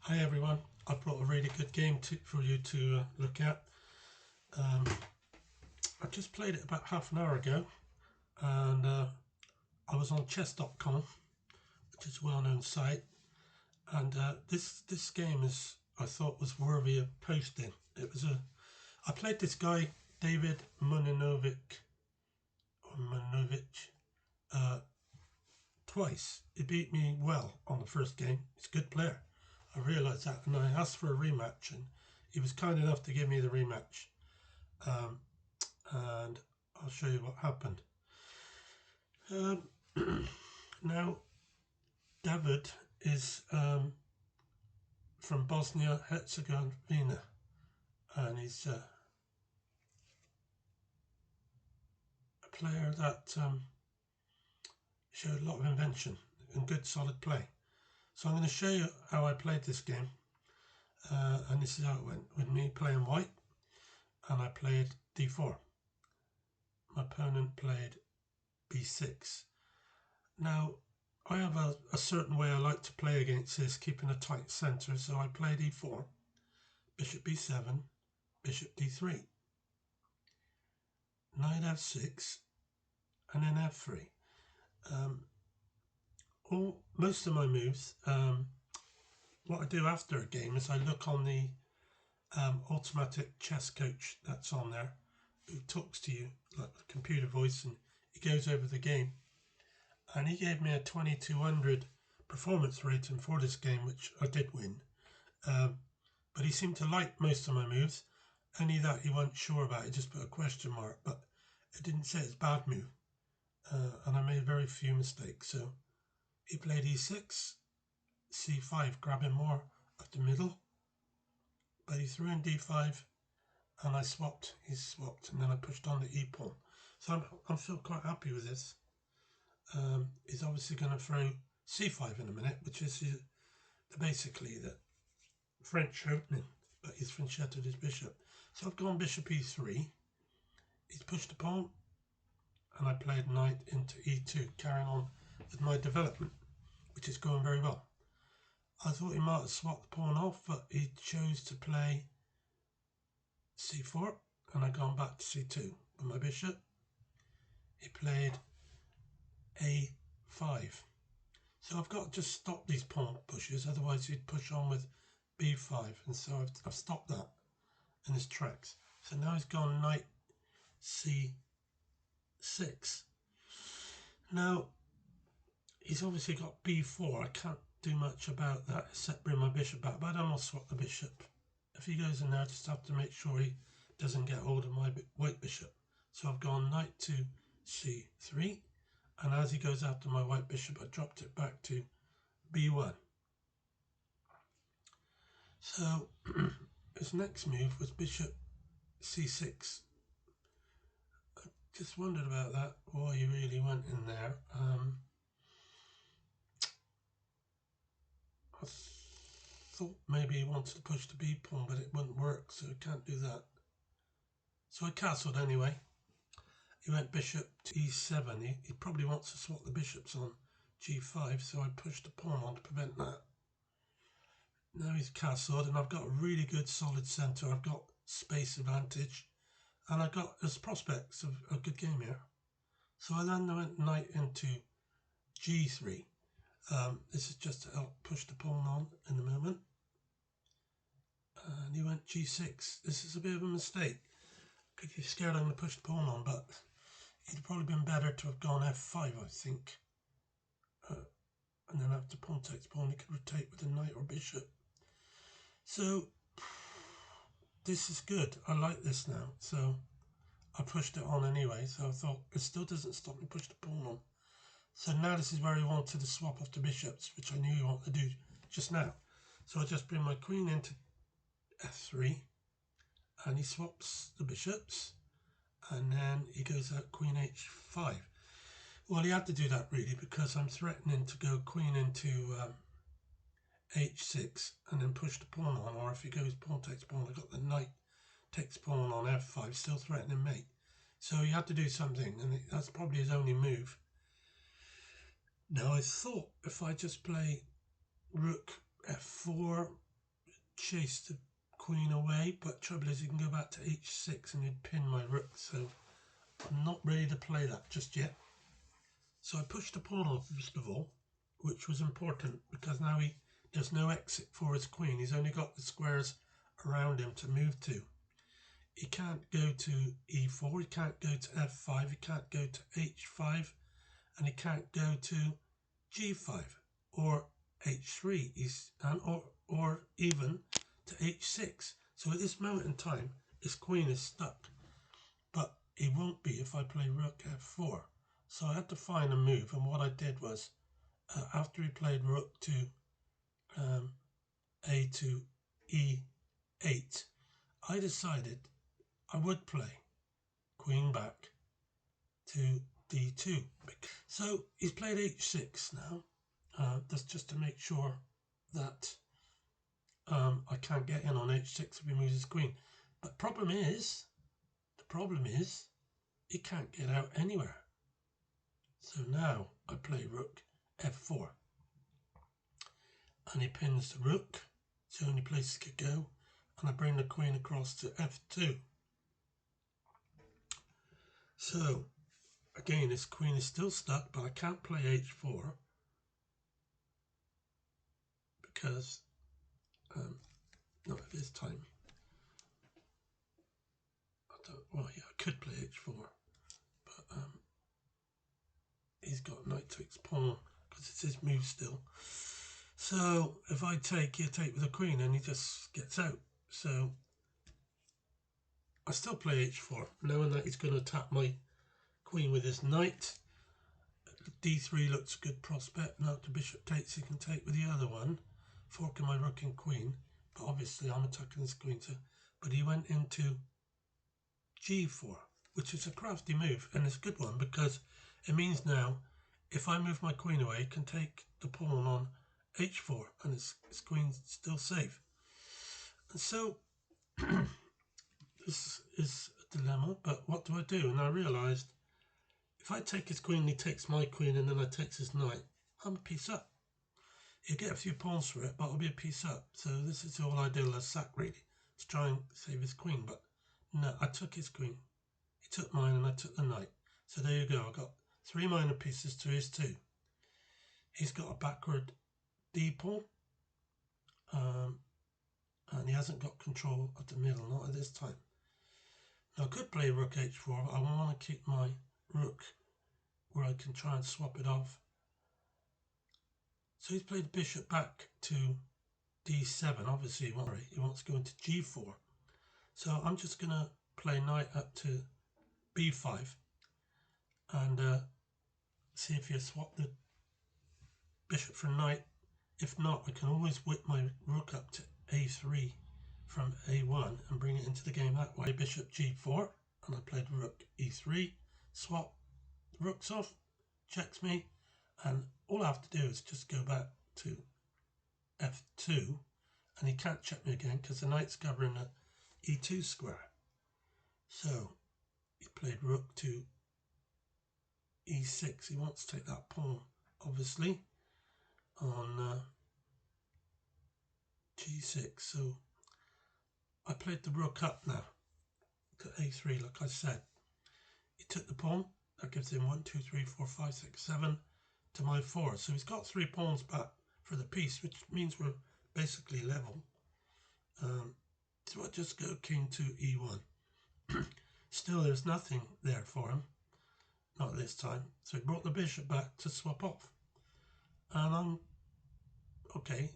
Hi everyone, I brought a really good game for you to look at. I just played it about half an hour ago, and I was on chess.com, which is a well-known site, and this game I thought was worthy of posting. I played this guy Davud Muminovic twice. He beat me well on the first game. He's a good player. I realised that, and I asked for a rematch, and he was kind enough to give me the rematch. And I'll show you what happened. Now, Davud is from Bosnia-Herzegovina, and he's a player that showed a lot of invention and good solid play. So I'm going to show you how I played this game, and this is how it went with me playing white, and I played d4. My opponent played b6. Now, I have a certain way I like to play against this, keeping a tight centre, so I played e4, bishop b7, bishop d3, knight f6, and then f3. Most of my moves, what I do after a game is I look on the automatic chess coach that's on there, who talks to you like a computer voice, and he goes over the game. And he gave me a 2200 performance rating for this game, which I did win. But he seemed to like most of my moves. Any that he wasn't sure about, he just put a question mark. But it didn't say it's a bad move. And I made very few mistakes. So he played e6, c5, grabbing more of the middle. But he threw in d5, and I swapped. He swapped, and then I pushed on the e pawn. So I'm still quite happy with this. He's obviously going to throw c5 in a minute, which is basically the French opening, but he's Frenchetted his bishop. So I've gone bishop e3. He's pushed a pawn, and I played knight into e2, carrying on with my development, which is going very well. I thought he might have swapped the pawn off, but he chose to play c4, and I've gone back to c2 with my bishop. He played a5. So I've got to just stop these pawn pushes, otherwise he'd push on with b5, and so I've stopped that in his tracks. So now he's gone knight c6. Now he's obviously got b4. I can't do much about that except bring my bishop back, but I don't want to swap the bishop. If he goes in there, I just have to make sure he doesn't get hold of my white bishop. So I've gone knight to c3, and as he goes after my white bishop, I dropped it back to b1. So his next move was bishop c6. I just wondered about that, why he really went in there. I thought maybe he wanted to push the b pawn, but it wouldn't work, so I can't do that. So I castled anyway. He went bishop to e7. He probably wants to swap the bishops on g5, so I pushed the pawn on to prevent that. Now he's castled, and I've got a really good solid centre. I've got space advantage, and there's prospects of a good game here. So I then went knight into g3. This is just to help push the pawn on in the moment. And he went g6. This is a bit of a mistake, because he's scared I'm going to push the pawn on, but it'd probably been better to have gone f5, I think. And then after pawn takes pawn, he could rotate with a knight or bishop. So this is good. I like this now. So I pushed it on anyway. So I thought it still doesn't stop me push the pawn on. So now this is where he wanted to swap off the bishops, which I knew he wanted to do just now. So I just bring my queen into f3, and he swaps the bishops, and then he goes out queen h5. Well, he had to do that really, because I'm threatening to go queen into h6 and then push the pawn on, or if he goes pawn takes pawn, I've got the knight takes pawn on f5, still threatening mate. So he had to do something, and that's probably his only move. Now I thought if I just play rook f4, chase the queen away, but trouble is you can go back to h6 and you'd pin my rook, so I'm not ready to play that just yet. So I pushed the pawn off first of all, which was important because now there's no exit for his queen. He's only got the squares around him to move to. He can't go to e4, he can't go to f5, he can't go to h5, and he can't go to g5 or h3, or even to h6. So at this moment in time, his queen is stuck, but he won't be if I play rook f4. So I had to find a move, and what I did was, after he played rook to a to e8, I decided I would play queen back to d2. So he's played h6 now. That's just to make sure that I can't get in on h6 if he moves his queen. But the problem is he can't get out anywhere. So now I play rook f4. And he pins the rook. It's the only place he could go. And I bring the queen across to f2. So, again, this queen is still stuck, but I can't play h4 because, not at this time. Well, yeah, I could play h4, but he's got knight takes pawn because it's his move still. So, if I take, he'll take with a queen and he just gets out. So, I still play h4, knowing that he's going to attack my queen with his knight. d3 looks a good prospect. Now the bishop takes, he can take with the other one, forking my rook and queen. But obviously I'm attacking his queen too. But he went into g4, which is a crafty move, and it's a good one because it means now if I move my queen away, he can take the pawn on h4 and his queen's still safe. And so this is a dilemma, but what do I do? And I realised if I take his queen and he takes my queen and then I take his knight, I'm a piece up. He'll get a few pawns for it, but I'll be a piece up. So this is all ideal as sack really, to try and save his queen. But no, I took his queen. He took mine and I took the knight. So there you go. I got 3 minor pieces to his 2. He's got a backward d pawn. And he hasn't got control of the middle, not at this time. Now I could play rook h4, but I want to keep my rook where I can try and swap it off. So he's played bishop back to d7. Obviously he wants to go into g4. So I'm just going to play knight up to b5 and see if you swap the bishop for knight. If not, I can always whip my rook up to a3 from a1 and bring it into the game that way. Bishop g4, and I played rook e3, swap the rooks off, checks me, and all I have to do is just go back to f2, and he can't check me again because the knight's covering the e2 square. So he played rook to e6. He wants to take that pawn, obviously, on g6. So I played the rook up now to a3, like I said. He took the pawn. That gives him 1, 2, 3, 4, 5, 6, 7 to my 4. So he's got 3 pawns back for the piece, which means we're basically level. So I just go king to e1. Still, there's nothing there for him. Not this time. So he brought the bishop back to swap off. And I'm okay.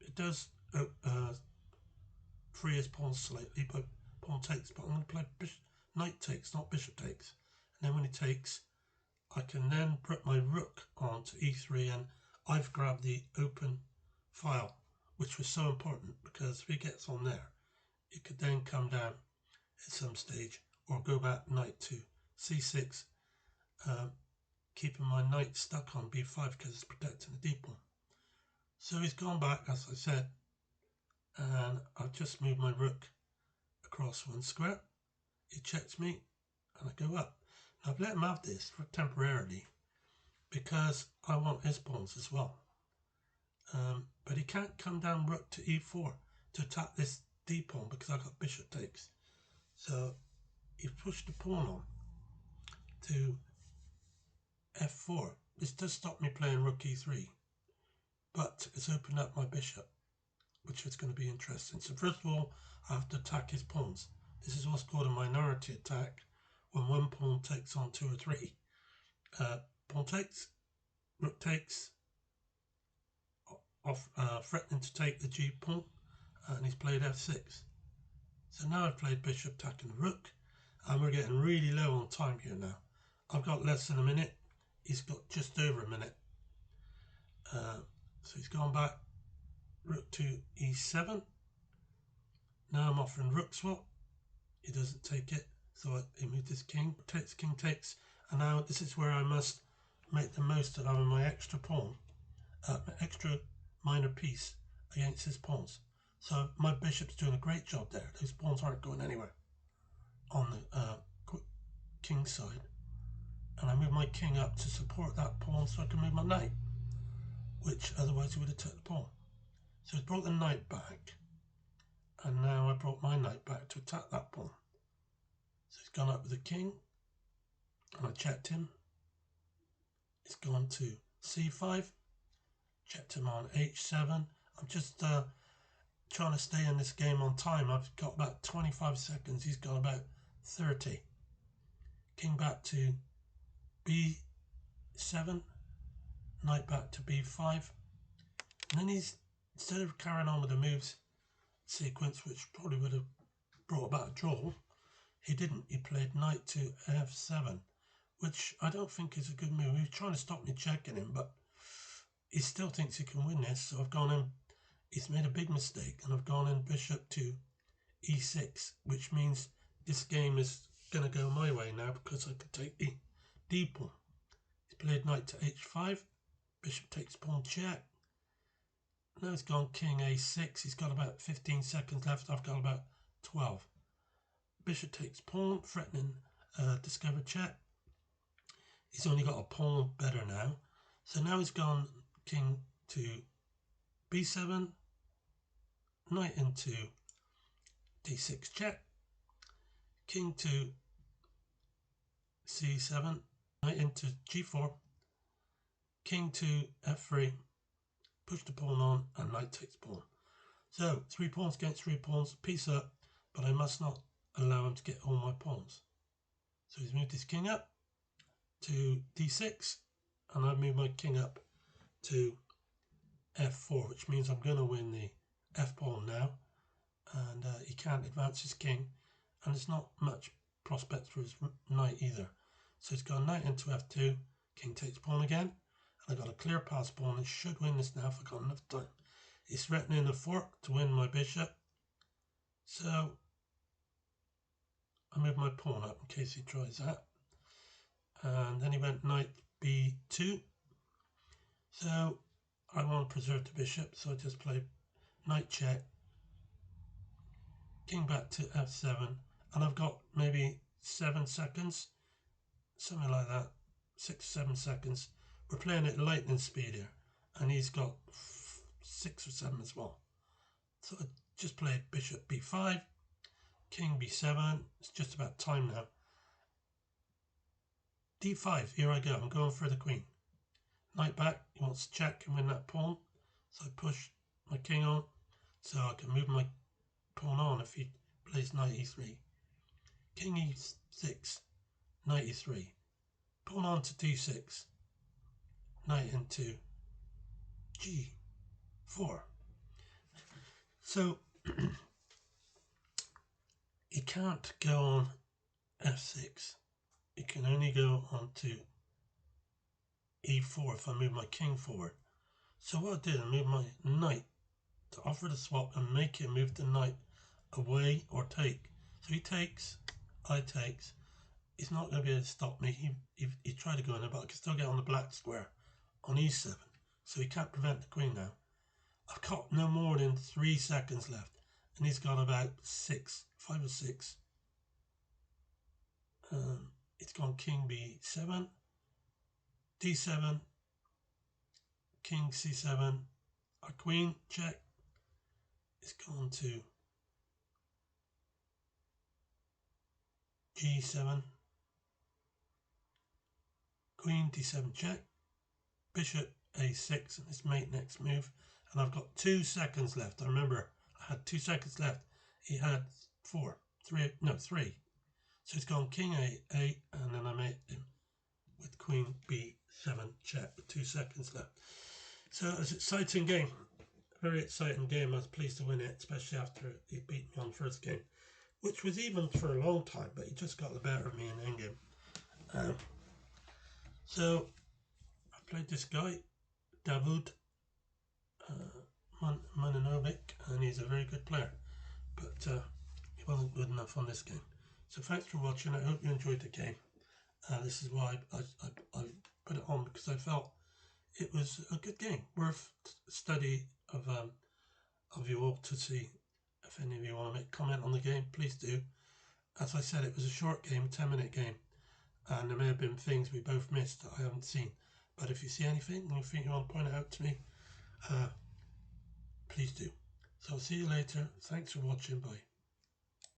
It does free his pawn slightly, but pawn takes. But I'm going to play knight takes, not bishop takes. And then when he takes, I can then put my rook on to e3, and I've grabbed the open file, which was so important because if he gets on there, it could then come down at some stage or go back knight to c6, keeping my knight stuck on b5 because it's protecting the d pawn. So he's gone back, as I said, and I've just moved my rook across 1 square. He checks me, and I go up. Now I've let him have this for temporarily because I want his pawns as well. But he can't come down rook to e4. to attack this d pawn because I got bishop takes. So he pushed the pawn on to f4. This does stop me playing rook e3, but it's opened up my bishop, which is going to be interesting. So first of all, I have to attack his pawns. This is what's called a minority attack, when one pawn takes on two or three. Pawn takes, rook takes, off threatening to take the g pawn, and he's played f6. So now I've played bishop attacking the rook, and we're getting really low on time here now. I've got less than a minute. He's got just over a minute. So he's gone back, rook to e7. Now I'm offering rook swap. He doesn't take it, so he moved his king. Takes, king takes, and now this is where I must make the most of having my extra pawn, extra minor piece against his pawns. So my bishop's doing a great job there. Those pawns aren't going anywhere on the king side. And I move my king up to support that pawn so I can move my knight, which otherwise he would have took the pawn. So he's brought the knight back, and now I brought my knight back to attack that pawn. So he's gone up with the king, and I checked him. He's gone to c5, checked him on h7. I'm just trying to stay in this game on time. I've got about 25 seconds. He's got about 30. King back to b7, knight back to b5. And then he's, instead of carrying on with the moves sequence, which probably would have brought about a draw, he didn't. He played knight to f7, which I don't think is a good move. He was trying to stop me checking him, but he still thinks he can win this. So I've gone in, he's made a big mistake, and I've gone in bishop to e6, which means this game is going to go my way now because I could take the d pawn. He's played knight to h5, bishop takes pawn check. Now he's gone king a6. He's got about 15 seconds left. I've got about 12. Bishop takes pawn, threatening discover check. He's only got a pawn better now. So now he's gone king to b7, knight into d6 check, king to c7, knight into g4, king to f3, push the pawn on, and knight takes pawn. So 3 pawns against 3 pawns, piece up, but I must not allow him to get all my pawns. So he's moved his king up to d6, and I've moved my king up to f4, which means I'm going to win the f pawn now, and he can't advance his king, and there's not much prospect for his knight either. So he's got knight into f2, king takes pawn again, and I've got a clear pass pawn and should win this now if I've got enough time. He's threatening a fork to win my bishop, so I move my pawn up in case he tries that. And then he went knight b2. So I want to preserve the bishop, so I just play knight check, king back to f7, and I've got maybe 7 seconds, something like that, 6 or 7 seconds. We're playing at lightning speed here, and he's got 6 or 7 as well. So I just played bishop b5, king b7. It's just about time now. d5, here I go. I'm going for the queen. Knight back, he wants to check and win that pawn. So I push my king on, so I can move my pawn on if he plays knight e3. King e6, knight e3. Pawn on to d6. Knight into g4. So he can't go on f6. He can only go on to e4 if I move my king forward. So what I did, I moved my knight to offer the swap and make him move the knight away or take. So he takes, I takes. He's not going to be able to stop me. He tried to go in there, but I can still get on the black square on e7. So he can't prevent the queen now. I've got no more than 3 seconds left, and he's got about 5 or 6. It's gone king b7, d7, king c7, a queen check, It's gone to G7, Queen D7 check, Bishop A6 and his mate next move, and I've got 2 seconds left. I remember I had 2 seconds left. He had 3. So it's gone King A8, and then I made him with Queen B7 check with 2 seconds left. So it was an exciting game, a very exciting game. I was pleased to win it, especially after he beat me on first game, which was even for a long time, but he just got the better of me in the endgame. So I played this guy, Davud Muminovic, and he's a very good player, but he wasn't good enough on this game. So thanks for watching. I hope you enjoyed the game. This is why I put it on, because I felt it was a good game, worth study of you all to see. If any of you want to make a comment on the game, please do. As I said, it was a short game, 10-minute game, and there may have been things we both missed that I haven't seen. But if you see anything and you think you want to point it out to me, please do. So I'll see you later. Thanks for watching. Bye.